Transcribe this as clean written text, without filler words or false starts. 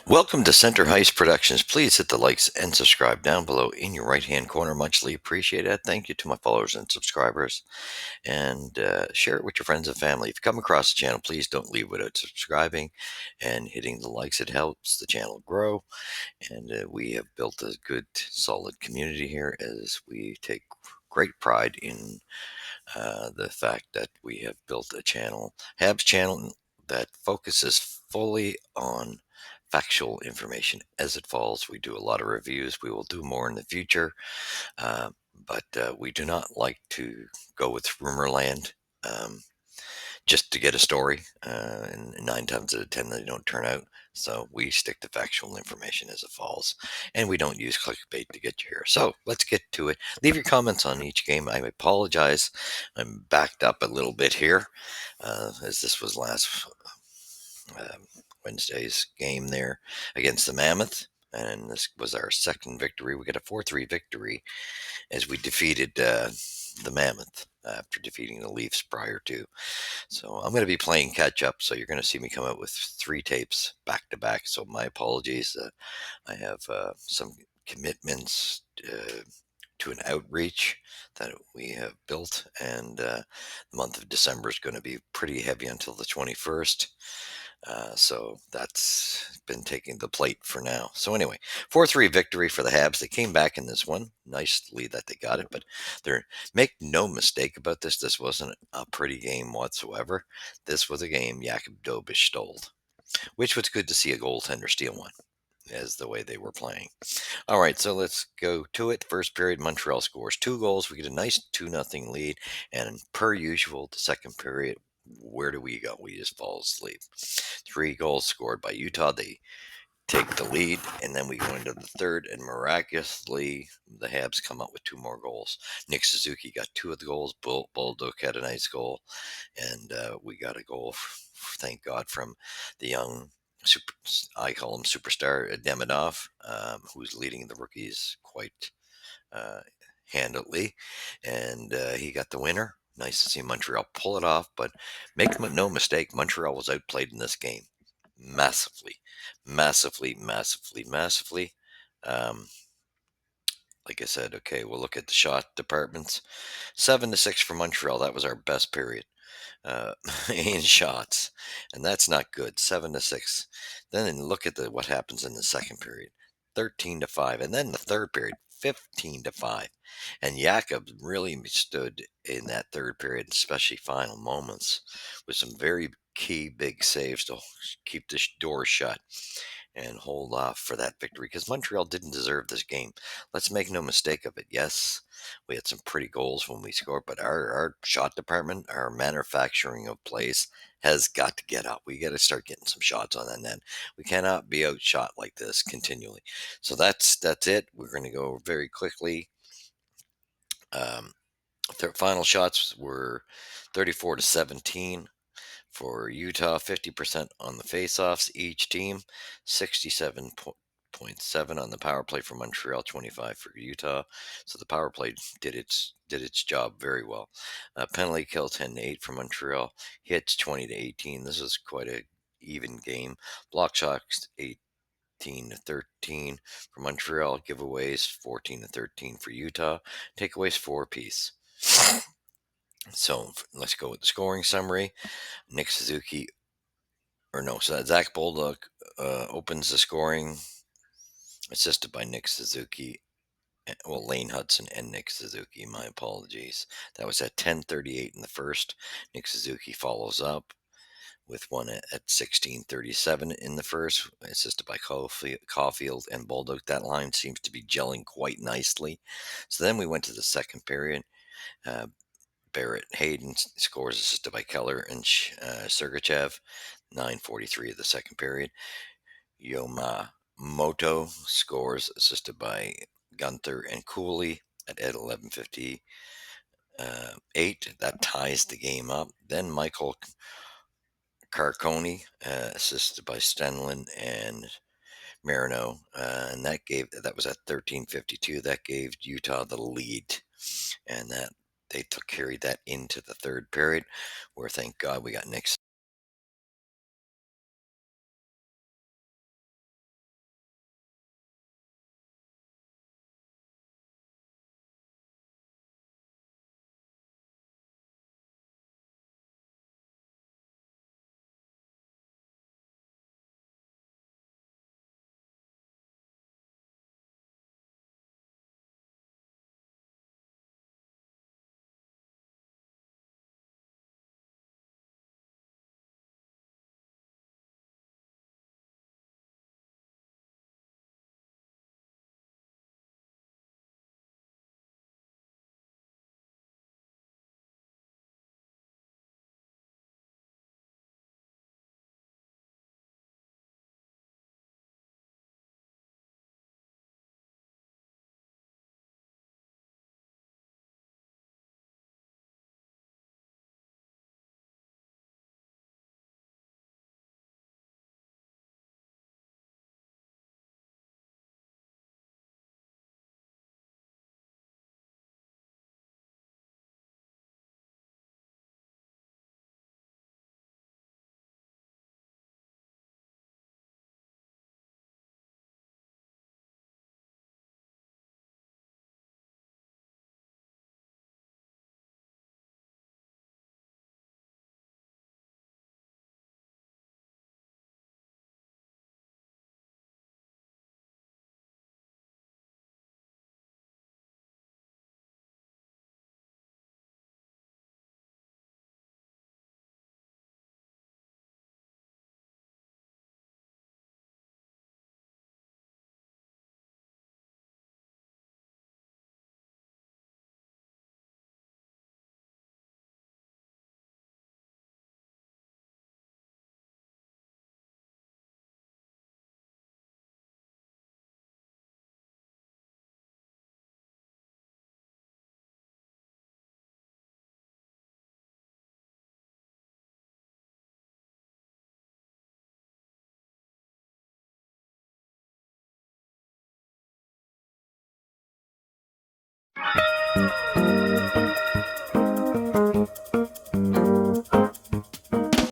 Welcome to Center Heist Productions. Please hit the likes and subscribe down below in your right hand corner. Muchly appreciated. Thank you to my followers and subscribers. And share it with your friends and family. If you come across the channel, please don't leave without subscribing and hitting the likes. It helps the channel grow. And we have built a good, solid community here as we take great pride in the fact that we have built a channel, Habs channel, that focuses fully on factual information as it falls. We do a lot of reviews. We will do more in the future, but we do not like to go with rumor land. Just to get a story, and 9 times out of 10 they don't turn out. So we stick to factual information as it falls, and we don't use clickbait to get you here. So let's get to it. Leave your comments on each game. I apologize. I'm backed up a little bit here, as this was last Wednesday's game there against the Mammoth. And this was our second victory. We got a 4-3 victory as we defeated the Mammoth after defeating the Leafs prior to. So I'm going to be playing catch up. So you're going to see me come out with 3 tapes back to back. So my apologies. I have some commitments to an outreach that we have built, and the month of December is going to be pretty heavy until the 21st. So that's been taking the plate for now. So anyway, 4-3 victory for the Habs. They came back in this one. Nicely that they got it, but they're make no mistake about this. This wasn't a pretty game whatsoever. This was a game Dobes stole, which was good to see a goaltender steal one, as the way they were playing. All right, so let's go to it. First period, Montreal scores 2 goals. We get a nice 2-0 lead, and per usual, the second period, where do we go? We just fall asleep. 3 goals scored by Utah. They take the lead, and then we go into the third, and miraculously, the Habs come up with 2 more goals. Nick Suzuki got 2 of the goals. Bulldog had a nice goal, and we got a goal, thank God, from the young super, I call him superstar, Demidov, who's leading the rookies quite uh, handily, and he got the winner. Nice to see Montreal pull it off, but make no mistake, Montreal was outplayed in this game massively, massively, massively, massively. Um, like I said, okay, we'll look at the shot departments. 7-6 for Montreal. That was our best period uh, in shots, and that's not good. 7-6. Then look at what happens in the second period. 13-5, and then the third period. 15-5, and Jakob really stood in that third period, especially final moments, with some very key big saves to keep the door shut and hold off for that victory, because Montreal didn't deserve this game. Let's make no mistake of it. Yes, we had some pretty goals when we scored, but our shot department, our manufacturing of plays, has got to get up. We got to start getting some shots on that net. We cannot be outshot like this continually. So that's it. We're going to go very quickly. Um, their final shots were 34-17 for Utah, 50% on the faceoffs each team, 67.7 on the power play for Montreal, 25 for Utah. So the power play did its job very well. Penalty kill 10-8 for Montreal, hits 20-18. This is quite a even game. Block shots 18-13 for Montreal. Giveaways 14-13 for Utah. Takeaways 4 apiece. So let's go with the scoring summary. Nick Suzuki, or no, so Zach Bulldog opens the scoring, assisted by Nick Suzuki. Well, Lane Hudson and Nick Suzuki. My apologies. That was at 10:38 in the first. Nick Suzuki follows up with one at 16:37 in the first, assisted by Caulfield and Bulldog. That line seems to be gelling quite nicely. So then we went to the second period. Uh, Barrett Hayden scores, assisted by Keller and Sergachev. 9:43 of the second period. Yomamoto scores, assisted by Gunther and Cooley at 11:58. That ties the game up. Then Michael Carconi, assisted by Stenlin and Marino, and that was at 13:52. That gave Utah the lead, and that they carried that into the third period, where thank God we got Nick